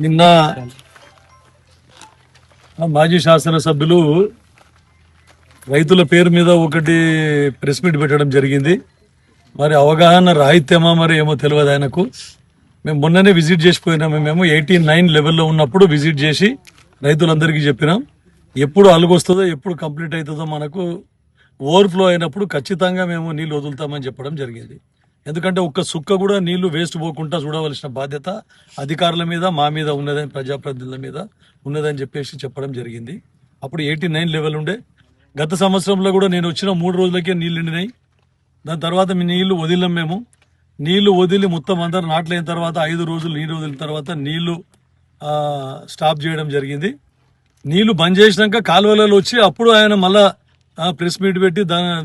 నిన్న మాజీ శాసనసభ్యులు రైతుల పేరు మీద ఒకటి ప్రెస్ మీట్ పెట్టడం జరిగింది. మరి అవగాహన రాహిత్యమా మరి ఏమో తెలియదు ఆయనకు. మేము మొన్ననే విజిట్ చేసిపోయినాము. మేము 89 లెవెల్లో ఉన్నప్పుడు విజిట్ చేసి రైతులందరికీ చెప్పినాం, ఎప్పుడు అలుగొస్తుందో ఎప్పుడు కంప్లీట్ అవుతుందో మనకు ఓవర్ఫ్లో అయినప్పుడు ఖచ్చితంగా మేము నీళ్ళు వదులుతామని చెప్పడం జరిగింది. ఎందుకంటే ఒక్క సుక్క కూడా నీళ్లు వేస్ట్ పోకుండా చూడవలసిన బాధ్యత అధికారుల మీద, మా మీద ఉన్నదని, ప్రజాప్రతినిధుల మీద ఉన్నదని చెప్పేసి చెప్పడం జరిగింది. అప్పుడు 89 లెవెల్ ఉండే. గత సంవత్సరంలో కూడా నేను వచ్చిన 3 రోజులకే నీళ్లు నిండినాయి. దాని తర్వాత మీ నీళ్లు వదిలినాం. మేము నీళ్లు వదిలి మొత్తం అందరు నాట్లైన తర్వాత 5 రోజులు నీళ్లు వదిలిన తర్వాత నీళ్లు స్టాప్ చేయడం జరిగింది. నీళ్లు బంద్ చేసినాక కాలువలలో వచ్చి అప్పుడు ఆయన మళ్ళా ప్రెస్ మీట్ పెట్టి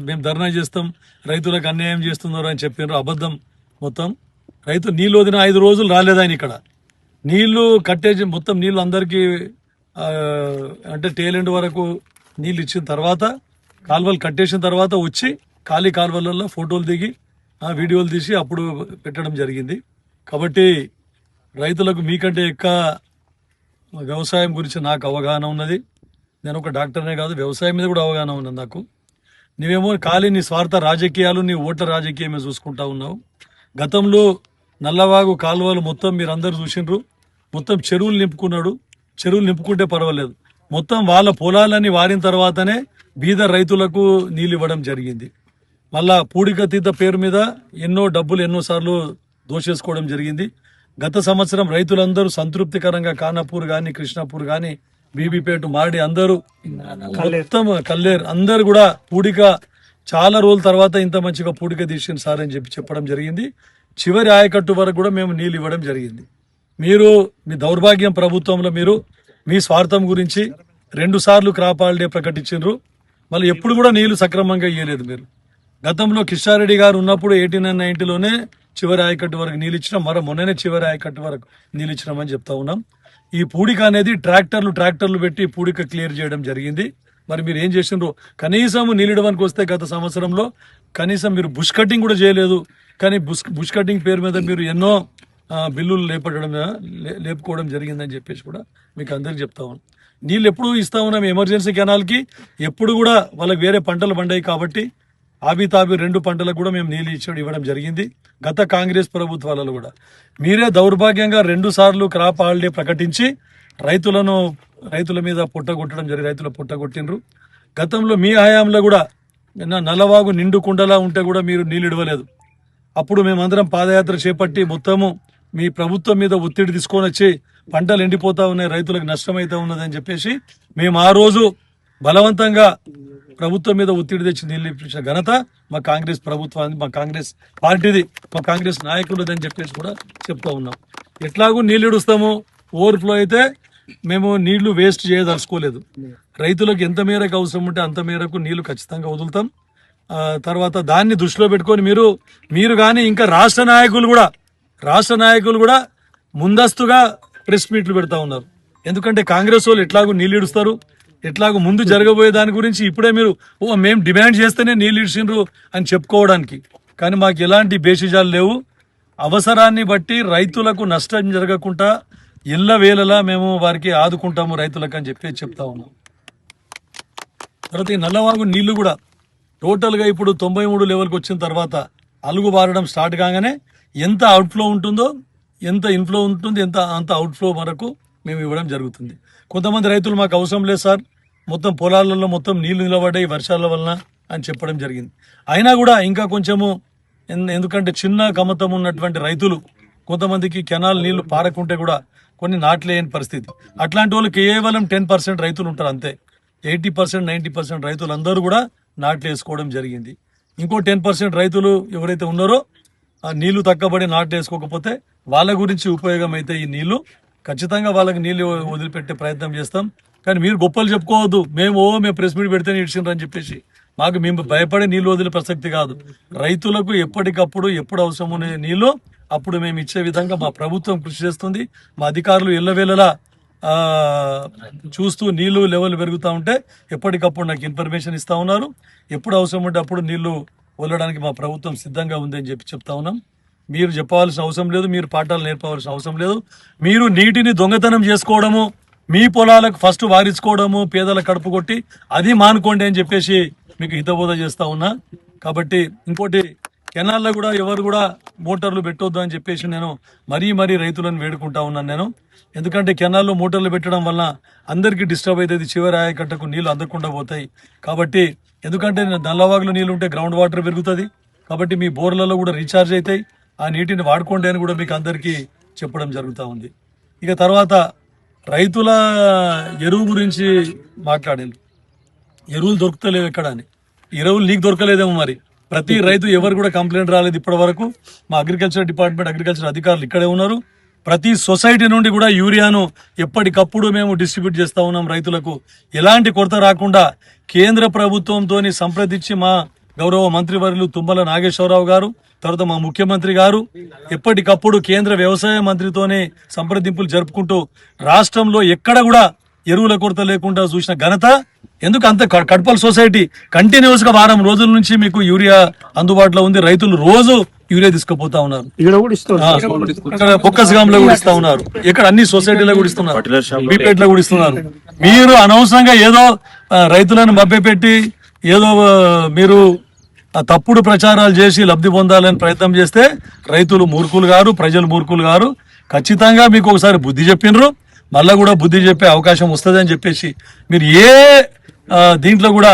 మేము ధర్నా చేస్తాం, రైతులకు అన్యాయం చేస్తున్నారు అని చెప్పారు. అబద్ధం మొత్తం. రైతు నీళ్ళు వదిన 5 రోజులు రాలేదు ఆయన ఇక్కడ. నీళ్లు కట్టేసి మొత్తం నీళ్లు అందరికీ అంటే టేలెంట్ వరకు నీళ్ళు ఇచ్చిన తర్వాత, కాలువలు కట్టేసిన తర్వాత వచ్చి ఖాళీ కాలువలలో ఫోటోలు దిగి వీడియోలు తీసి అప్పుడు పెట్టడం జరిగింది. కాబట్టి రైతులకు మీకంటే ఎక్కువ వ్యవసాయం గురించి నాకు అవగాహన ఉన్నది. నేను ఒక డాక్టర్నే కాదు, వ్యవసాయం మీద కూడా అవగాహన ఉన్నది నాకు. నీవేమో ఖాళీ నీ స్వార్థ రాజకీయాలు, నీ ఓట్ల రాజకీయమే చూసుకుంటా ఉన్నావు. గతంలో నల్లవాగు కాలువలు మొత్తం మీరు అందరు చూసిండ్రు. మొత్తం చెరువులు నింపుకున్నాడు. చెరువులు నింపుకుంటే పర్వాలేదు, మొత్తం వాళ్ళ పొలాలని వారిన తర్వాతనే బీద రైతులకు నీళ్ళు ఇవ్వడం జరిగింది. మళ్ళా పూడికతీత పేరు మీద ఎన్నో డబ్బులు ఎన్నోసార్లు దోచేసుకోవడం జరిగింది. గత సంవత్సరం రైతులందరూ సంతృప్తికరంగా ఖానాపూర్ కానీ, కృష్ణాపూర్ కానీ, బీబీపేట, మారడి అందరూ మొత్తం కల్లేరు అందరు కూడా పూడిక చాలా రోజుల తర్వాత ఇంత మంచిగా పూడిక తీసిన సార్ అని చెప్పడం జరిగింది. చివరి ఆయకట్టు వరకు కూడా మేము నీళ్ళు ఇవ్వడం జరిగింది. మీరు మీ దౌర్భాగ్యం ప్రభుత్వంలో మీరు మీ స్వార్థం గురించి 2 సార్లు క్రాప్ హాలిడే ప్రకటించారు. మళ్ళీ ఎప్పుడు కూడా నీళ్లు సక్రమంగా ఇవ్వలేదు మీరు. గతంలో కిషారెడ్డి గారు ఉన్నప్పుడు 89-90లోనే చివరి ఆయకట్టు వరకు నీళ్ళు ఇచ్చినాం. మొన్ననే చివరి ఆయకట్టు వరకు నీళ్ళు ఇచ్చినామని చెప్తా ఉన్నాం. ఈ పూడిక అనేది ట్రాక్టర్లు పెట్టి పూడిక క్లియర్ చేయడం జరిగింది. మరి మీరు ఏం చేసిండ్రు? కనీసం నీళ్ళిడడానికి వస్తే గత సంవత్సరంలో కనీసం మీరు బుష్ కటింగ్ కూడా చేయలేదు. కానీ బుష్ కటింగ్ పేరు మీద మీరు ఎన్నో బిల్లులు లేపుకోవడం జరిగిందని చెప్పేసి కూడా మీకు అందరికి చెప్తా ఉన్నాం. నీళ్ళు ఎప్పుడు ఇస్తా ఉన్నాం ఎమర్జెన్సీ కెనాల్కి. ఎప్పుడు కూడా వాళ్ళకి వేరే పంటలు పండాయి కాబట్టి ఆబితాబి 2 పంటలకు కూడా మేము నీళ్ళు ఇవ్వడం జరిగింది. గత కాంగ్రెస్ ప్రభుత్వాలలో కూడా మీరే దౌర్భాగ్యంగా 2 సార్లు క్రాప్ హాలిడే ప్రకటించి రైతుల మీద పొట్టగొట్టడం జరిగింది. రైతుల పొట్టగొట్టినరు. గతంలో మీ హయాంలో కూడా నల్లవాగు నిండు కుండలా ఉంటే కూడా మీరు నీళ్ళు ఇవ్వలేదు. అప్పుడు మేమందరం పాదయాత్ర చేపట్టి మొత్తము మీ ప్రభుత్వం మీద ఒత్తిడి తీసుకొని వచ్చి పంటలు ఎండిపోతా ఉన్నాయి, రైతులకు నష్టమైతే ఉన్నదని చెప్పేసి మేము ఆ రోజు బలవంతంగా ప్రభుత్వం మీద ఒత్తిడి తెచ్చి నీళ్ళు ఇప్పించిన ఘనత మా కాంగ్రెస్ ప్రభుత్వానికి, మా కాంగ్రెస్ పార్టీది, మా కాంగ్రెస్ నాయకులదని చెప్పేసి కూడా చెప్తా ఉన్నాం. ఎట్లాగూ నీళ్ళు ఇడుస్తాము. ఓవర్ఫ్లో అయితే మేము నీళ్లు వేస్ట్ చేయదలుచుకోలేదు. రైతులకు ఎంత మేరకు అవసరం ఉంటే అంత మేరకు నీళ్లు ఖచ్చితంగా వదులుతాం. తర్వాత దాన్ని దృష్టిలో పెట్టుకొని మీరు కానీ ఇంకా రాష్ట్ర నాయకులు కూడా ముందస్తుగా ప్రెస్ మీట్లు పెడతా ఉన్నారు. ఎందుకంటే కాంగ్రెస్ వాళ్ళు ఎట్లాగూ నీళ్ళు ఇడుస్తారు, ఎట్లాగూ ముందు జరగబోయే దాని గురించి ఇప్పుడే మీరు మేము డిమాండ్ చేస్తేనే నీళ్ళు ఇడిచిండ్రు అని చెప్పుకోవడానికి. కానీ మాకు ఎలాంటి బేసిజాలు లేవు. అవసరాన్ని బట్టి రైతులకు నష్టం జరగకుండా ఎల్లవేళలా మేము వారికి ఆదుకుంటాము రైతులకు అని చెప్తా ఉన్నాం. తర్వాత ఈ నల్లవాగు నీళ్లు కూడా టోటల్గా ఇప్పుడు 93 లెవెల్కి వచ్చిన తర్వాత అలుగు బారడం స్టార్ట్ కాగానే ఎంత అవుట్ఫ్లో ఉంటుందో, ఎంత ఇన్ఫ్లో ఉంటుంది, అంత అవుట్ఫ్లో వరకు మేము ఇవ్వడం జరుగుతుంది. కొంతమంది రైతులు మాకు అవసరం లేదు సార్, మొత్తం పొలాలలో మొత్తం నీళ్లు నిలబడ్డాయి వర్షాల వలన అని చెప్పడం జరిగింది. అయినా కూడా ఇంకా కొంచెము, ఎందుకంటే చిన్న కమతం ఉన్నటువంటి రైతులు కొంతమందికి కెనాల్ నీళ్లు పారకుంటే కూడా కొన్ని నాట్లేని పరిస్థితి. అట్లాంటి వాళ్ళు కేవలం 10% రైతులు ఉంటారు అంతే. 80%, 90% రైతులు అందరూ కూడా నాట్లు వేసుకోవడం జరిగింది. ఇంకో 10% రైతులు ఎవరైతే ఉన్నారో ఆ నీళ్లు తక్కబడి నాట్లు వేసుకోకపోతే వాళ్ళ గురించి ఉపయోగం అయితే ఈ నీళ్లు ఖచ్చితంగా వాళ్ళకి నీళ్లు వదిలిపెట్టే ప్రయత్నం చేస్తాం. కానీ మీరు గొప్పలు చెప్పుకోవద్దు, మేము ప్రెస్ మీట్ పెడితేనే ఇడిచిండ్రు అని చెప్పేసి. మేము భయపడే నీళ్లు వదిలే ప్రసక్తి కాదు. రైతులకు ఎప్పటికప్పుడు ఎప్పుడు అవసరం ఉన్న నీళ్లు అప్పుడు మేము ఇచ్చే విధంగా మా ప్రభుత్వం కృషి చేస్తుంది. మా అధికారులు ఎల్లవేళలా చూస్తూ నీళ్లు లెవెల్ పెరుగుతూ ఉంటే ఎప్పటికప్పుడు నాకు ఇన్ఫర్మేషన్ ఇస్తా ఉన్నారు. ఎప్పుడు అవసరం ఉంటే అప్పుడు నీళ్లు వదలడానికి మా ప్రభుత్వం సిద్ధంగా ఉంది అని చెప్తా ఉన్నాం. మీరు చెప్పవలసిన అవసరం లేదు, మీరు పాఠాలు నేర్పవలసిన అవసరం లేదు. మీరు నీటిని దొంగతనం చేసుకోవడము, మీ పొలాలకు ఫస్ట్ వారించుకోవడము, పేదల కడుపు కొట్టి అది మానుకోండి అని చెప్పేసి మీకు హితబోధ చేస్తా ఉన్నా. కాబట్టి ఇంకోటి, కెనాల్లో కూడా ఎవరు కూడా మోటార్లు పెట్టొద్దు అని చెప్పేసి నేను మరీ రైతులను వేడుకుంటా ఉన్నాను నేను. ఎందుకంటే కెనాల్లో మోటార్లు పెట్టడం వల్ల అందరికీ డిస్టర్బ్ అవుతుంది, చివరి ఆయకట్టకు నీళ్లు అందకుండా పోతాయి. కాబట్టి ఎందుకంటే నల్లవాగులో నీళ్ళు ఉంటే గ్రౌండ్ వాటర్ పెరుగుతుంది, కాబట్టి మీ బోర్లలో కూడా రీఛార్జ్ అవుతాయి, ఆ నీటిని వాడుకోండి అని కూడా మీకు అందరికీ చెప్పడం జరుగుతూ ఉంది. ఇక తర్వాత రైతుల ఎరువు గురించి మాట్లాడాను. ఎరువులు దొరుకుతలేవు ఎక్కడ అని. ఎరువులు నీకు దొరకలేదేమో మరి. ప్రతి రైతు ఎవరు కూడా కంప్లైంట్ రాలేదు ఇప్పటి వరకు. మా అగ్రికల్చర్ డిపార్ట్మెంట్, అగ్రికల్చర్ అధికారులు ఇక్కడే ఉన్నారు. ప్రతి సొసైటీ నుండి కూడా యూరియాను ఎప్పటికప్పుడు మేము డిస్ట్రిబ్యూట్ చేస్తా ఉన్నాం రైతులకు. ఎలాంటి కొరత రాకుండా కేంద్ర ప్రభుత్వంతో సంప్రదించి మా గౌరవ మంత్రివర్యులు తుమ్మల నాగేశ్వరరావు గారు, తర్వాత మా ముఖ్యమంత్రి గారు ఎప్పటికప్పుడు కేంద్ర వ్యవసాయ మంత్రితోనే సంప్రదింపులు జరుపుకుంటూ రాష్ట్రంలో ఎక్కడ కూడా ఎరువుల కొరత లేకుండా చూసిన ఘనత. ఎందుకు అంత కడ్పల్ సొసైటీ కంటిన్యూస్ గా వారం రోజుల నుంచి మీకు యూరియా అందుబాటులో ఉంది. రైతులు రోజు యూరియా తీసుకుపోతా ఉన్నారు. బొక్కస్గామ్ లో కూడా ఇస్తా ఉన్నారు, ఇక్కడ అన్ని సొసైటీలో కూడా ఇస్తున్నారు, బీపేట్ లో కూడా ఇస్తున్నారు. మీరు అనవసరంగా ఏదో రైతులను మభ్యపెట్టి ఏదో మీరు తప్పుడు ప్రచారాలు చేసి లబ్ధి పొందాలని ప్రయత్నం చేస్తే రైతులు మూర్ఖులు గారు, ప్రజలు మూర్ఖులు గారు. ఖచ్చితంగా మీకు ఒకసారి బుద్ధి చెప్పినరు, మళ్ళా కూడా బుద్ధి చెప్పే అవకాశం వస్తుంది అని చెప్పేసి మీరు దీంట్లో కూడా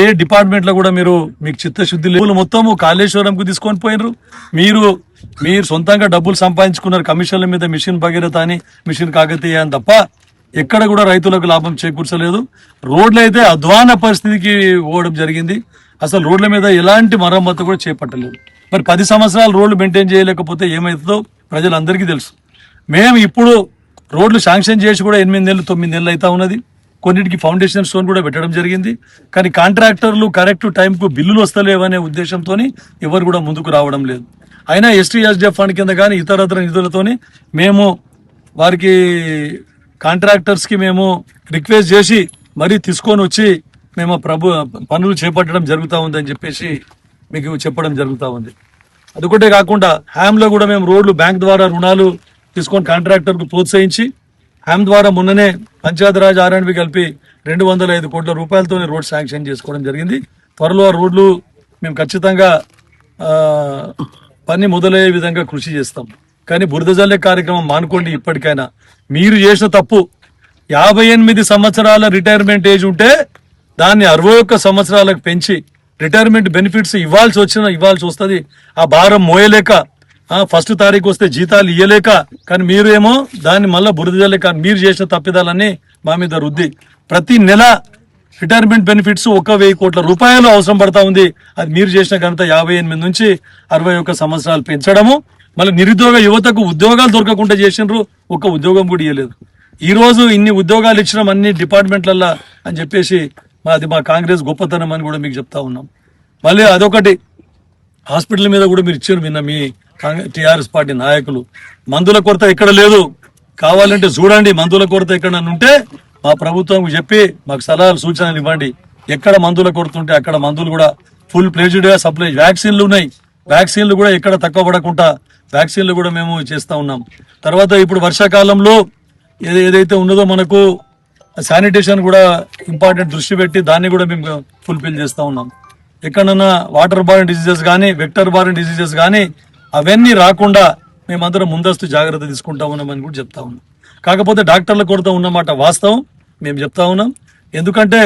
ఏ డిపార్ట్మెంట్ లో కూడా మీకు చిత్తశుద్ధి లేదు. మొత్తం కాళేశ్వరంకు తీసుకొని పోయినరు. మీరు సొంతంగా డబ్బులు సంపాదించుకున్నారు కమిషన్ల మీద, మిషన్ భగీరథ అని, మిషన్ కాకతీయ అని తప్ప ఎక్కడ కూడా రైతులకు లాభం చేకూర్చలేదు. రోడ్లు అయితే అధ్వాన పరిస్థితికి పోవడం జరిగింది. అసలు రోడ్ల మీద ఎలాంటి మరమ్మతు కూడా చేపట్టలేదు. మరి 10 సంవత్సరాలు రోడ్లు మెయింటైన్ చేయలేకపోతే ఏమవుతుందో ప్రజలందరికీ తెలుసు. మేము ఇప్పుడు రోడ్లు శాంక్షన్ చేసి కూడా 8 నెలలు 9 నెలలు అవుతా ఉన్నది. కొన్నిటికి ఫౌండేషన్ స్టోన్ కూడా పెట్టడం జరిగింది. కానీ కాంట్రాక్టర్లు కరెక్ట్ టైంకు బిల్లులు వస్తలేవనే ఉద్దేశంతో ఎవరు కూడా ముందుకు రావడం లేదు. అయినా STSDF ఫండ్ కింద కానీ ఇతరత్ర నిధులతోని మేము వారికి కాంట్రాక్టర్స్ కి మేము రిక్వెస్ట్ చేసి మరీ తీసుకొని వచ్చి మేము పనులు చేపట్టడం జరుగుతూ ఉందని చెప్పేసి మీకు చెప్పడం జరుగుతూ ఉంది. అదొకటే కాకుండా హ్యామ్లో కూడా మేము రోడ్లు బ్యాంక్ ద్వారా రుణాలు తీసుకొని కాంట్రాక్టర్కు ప్రోత్సహించి హ్యామ్ ద్వారా మొన్ననే పంచాయతీరాజ్ R&B కలిపి 205 కోట్ల రూపాయలతో రోడ్ శాంక్షన్ చేసుకోవడం జరిగింది. త్వరలో ఆ రోడ్లు మేము ఖచ్చితంగా పని మొదలయ్యే విధంగా కృషి చేస్తాం. కానీ బురద జల్లే కార్యక్రమం మానుకోండి. ఇప్పటికైనా మీరు చేసిన తప్పు, 58 సంవత్సరాల రిటైర్మెంట్ ఏజ్ ఉంటే దాన్ని 61 సంవత్సరాలకు పెంచి రిటైర్మెంట్ బెనిఫిట్స్ ఇవ్వాల్సి వస్తుంది. ఆ భారం మోయలేక ఫస్ట్ తారీఖు వస్తే జీతాలు ఇయ్యలేక, కానీ మీరు ఏమో దాన్ని మళ్ళీ బురద జల్లే. మీరు చేసిన తప్పిదాలన్నీ మా మీద రుద్ది ప్రతి నెల రిటైర్మెంట్ బెనిఫిట్స్ 1,000 కోట్ల రూపాయలు అవసరం పడతా ఉంది. అది మీరు చేసిన ఘనత. 58 నుంచి 61 సంవత్సరాలు పెంచడము. మళ్ళీ నిరుద్యోగ యువతకు ఉద్యోగాలు దొరకకుండా చేసినారు, ఒక్క ఉద్యోగం కూడా ఇవ్వలేదు. ఈ రోజు ఇన్ని ఉద్యోగాలు ఇచ్చినాం అన్ని డిపార్ట్మెంట్లల్లో అని చెప్పేసి అది మా కాంగ్రెస్ గొప్పతనం అని కూడా మీకు చెప్తా ఉన్నాం. మళ్ళీ అదొకటి, హాస్పిటల్ మీద కూడా మీరు ఇచ్చారు విన్న మీ TRS పార్టీ నాయకులు. మందుల కొరత ఎక్కడ లేదు, కావాలంటే చూడండి. మందుల కొరత ఎక్కడన్నా ఉంటే మా ప్రభుత్వం చెప్పి మాకు సలహాలు సూచనలు ఇవ్వండి. ఎక్కడ మందుల కొరత ఉంటే అక్కడ మందులు కూడా ఫుల్ ప్లేజ్డ్ గా సప్లై. వ్యాక్సిన్లు ఉన్నాయి, వ్యాక్సిన్లు కూడా ఎక్కడ తక్కువ పడకుండా వ్యాక్సిన్లు కూడా మేము చేస్తా ఉన్నాం. తర్వాత ఇప్పుడు వర్షాకాలంలో ఏదైతే ఉన్నదో మనకు శానిటేషన్ కూడా ఇంపార్టెంట్ దృష్టి పెట్టి దాన్ని కూడా మేము ఫుల్ఫిల్ చేస్తా ఉన్నాం. ఎక్కడన్నా వాటర్ బార్న్ డిసీజెస్ కానీ, వెక్టర్ బార్న్ డిసీజెస్ కానీ అవన్నీ రాకుండా మేమందరం ముందస్తు జాగ్రత్త తీసుకుంటా ఉన్నామని కూడా చెప్తా ఉన్నాం. కాకపోతే డాక్టర్ల కొరత ఉన్నమాట వాస్తవం, మేము చెప్తా ఉన్నాం. ఎందుకంటే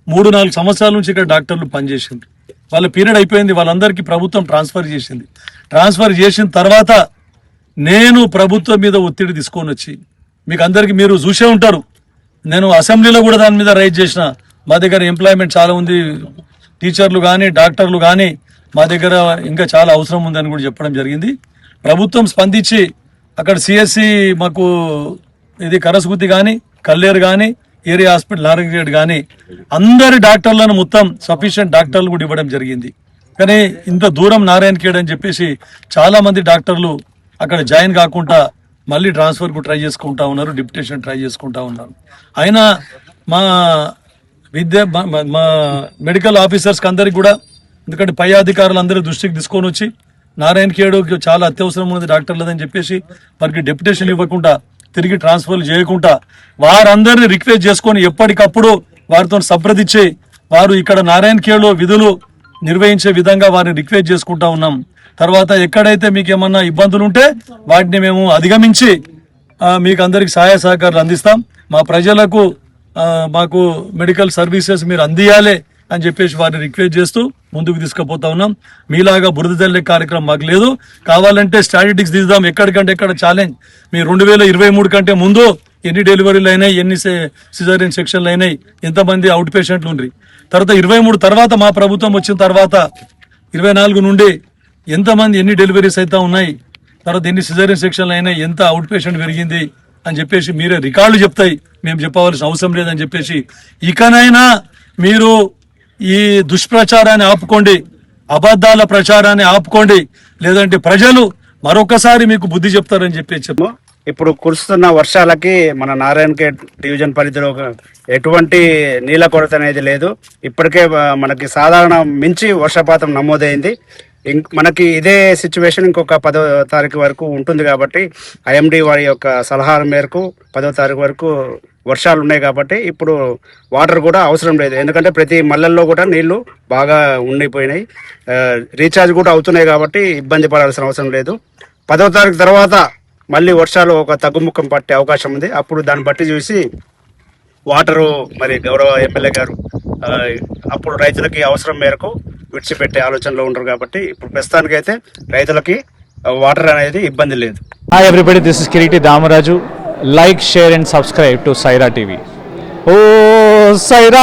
3-4 సంవత్సరాల నుంచి ఇక్కడ డాక్టర్లు పనిచేసింది, వాళ్ళ పీరియడ్ అయిపోయింది, వాళ్ళందరికీ ప్రభుత్వం ట్రాన్స్ఫర్ చేసింది. ట్రాన్స్ఫర్ చేసిన తర్వాత నేను ప్రభుత్వం మీద ఒత్తిడి తీసుకొని వచ్చి, మీకు అందరికీ మీరు చూసే ఉంటారు, నేను అసెంబ్లీలో కూడా దాని మీద రైజ్ చేసిన. మా దగ్గర ఎంప్లాయ్మెంట్ చాలా ఉంది, టీచర్లు కానీ డాక్టర్లు కానీ మా దగ్గర ఇంకా చాలా అవసరం ఉందని కూడా చెప్పడం జరిగింది. ప్రభుత్వం స్పందించి అక్కడ CSC మాకు ఇది కరస్గుత్తి కానీ, కల్లేరు కానీ, ఏరియా హాస్పిటల్ నారాయణగేడ్ కానీ అందరి డాక్టర్లను మొత్తం సఫిషియెంట్ డాక్టర్లు కూడా ఇవ్వడం జరిగింది. కానీ ఇంత దూరం నారాయణఖేడ్ అని చెప్పేసి చాలా మంది డాక్టర్లు అక్కడ జాయిన్ కాకుండా మళ్ళీ ట్రాన్స్ఫర్ కు ట్రై చేసుకుంటా ఉన్నారు, డిప్యుటేషన్ ట్రై చేసుకుంటా ఉన్నారు. అయినా మా మా మెడికల్ ఆఫీసర్స్ అందరికి కూడా, ఎందుకంటే పై అధికారులు అందరూ దృష్టికి తీసుకొని వచ్చి నారాయణ ఖేడ్ చాలా అత్యవసరం ఉన్నది డాక్టర్లదని చెప్పేసి వారికి డెప్యుటేషన్ ఇవ్వకుండా తిరిగి ట్రాన్స్ఫర్లు చేయకుండా వారందరినీ రిక్వెస్ట్ చేసుకొని ఎప్పటికప్పుడు వారితో సంప్రదించి వారు ఇక్కడ నారాయణ ఖేడ్లో విధులు నిర్వహించే విధంగా వారిని రిక్వెస్ట్ చేసుకుంటా ఉన్నాం. తర్వాత ఎక్కడైతే మీకు ఏమన్నా ఇబ్బందులు ఉంటే వాటిని మేము అధిగమించి మీకు అందరికి సహాయ సహకారాలు అందిస్తాం. మా ప్రజలకు మాకు మెడికల్ సర్వీసెస్ మీరు అందియాలి అని చెప్పేసి వారిని రిక్వెస్ట్ చేస్తూ ముందుకు తీసుకుపోతా ఉన్నాం. మీలాగా బురద జల్లే కార్యక్రమం మాకు లేదు. కావాలంటే స్టాటిస్టిక్స్ తీద్దాం, ఎక్కడికంటే ఎక్కడ ఛాలెంజ్. మీ 2023 కంటే ముందు ఎన్ని డెలివరీలు అయినాయి, ఎన్ని సిజేరియన్ సెక్షన్లు అయినాయి, ఎంతమంది అవుట్ పేషెంట్లు ఉండ్రి. తర్వాత 23 తర్వాత మా ప్రభుత్వం వచ్చిన తర్వాత 24 నుండి ఎంతమంది ఎన్ని డెలివరీస్ అయితే ఉన్నాయి, తర్వాత ఎన్ని సిజేరియన్ సెక్షన్లు అయినాయి, ఎంత అవుట్ పేషెంట్ పెరిగింది అని చెప్పేసి మీరే రికార్డులు చెప్తాయి, మేము చెప్పవలసిన అవసరం లేదని చెప్పేసి ఇకనైనా మీరు ఈ దుష్ప్రచారాన్ని ఆపుకోండి, అబద్ధాల ప్రచారాన్ని ఆపుకోండి, లేదంటే ప్రజలు మరొకసారి మీకు బుద్ధి చెప్తారని చెప్పి ఇప్పుడు కురుస్తున్న వర్షాలకి మన నారాయణ ఖేడ్ డివిజన్ పరిధిలో ఎటువంటి నీళ్ళ కొరత అనేది లేదు. ఇప్పటికే మనకి సాధారణ మించి వర్షపాతం నమోదైంది. మనకి ఇదే సిచ్యువేషన్ ఇంకొక 10వ తారీఖు వరకు ఉంటుంది కాబట్టి ఐఎండి వారి యొక్క సలహాల మేరకు 10వ తారీఖు వరకు వర్షాలు ఉన్నాయి కాబట్టి ఇప్పుడు వాటర్ కూడా అవసరం లేదు. ఎందుకంటే ప్రతి మల్లల్లో కూడా నీళ్లు బాగా ఉండిపోయినాయి, రీఛార్జ్ కూడా అవుతున్నాయి కాబట్టి ఇబ్బంది పడాల్సిన అవసరం లేదు. 10వ తారీఖు తర్వాత మళ్ళీ వర్షాలు ఒక తగ్గుముఖం పట్టే అవకాశం ఉంది. అప్పుడు దాన్ని బట్టి చూసి వాటరు మరి గౌరవ ఎమ్మెల్యే గారు అప్పుడు రైతులకి అవసరం మేరకు విడిచిపెట్టే ఆలోచనలో ఉంటారు కాబట్టి ఇప్పుడు ప్రస్తుతానికైతే రైతులకి వాటర్ అనేది ఇబ్బంది లేదు. Hi everybody, this is Kiriti Damaraju. Like, share and subscribe to Saira TV. Oh Saira!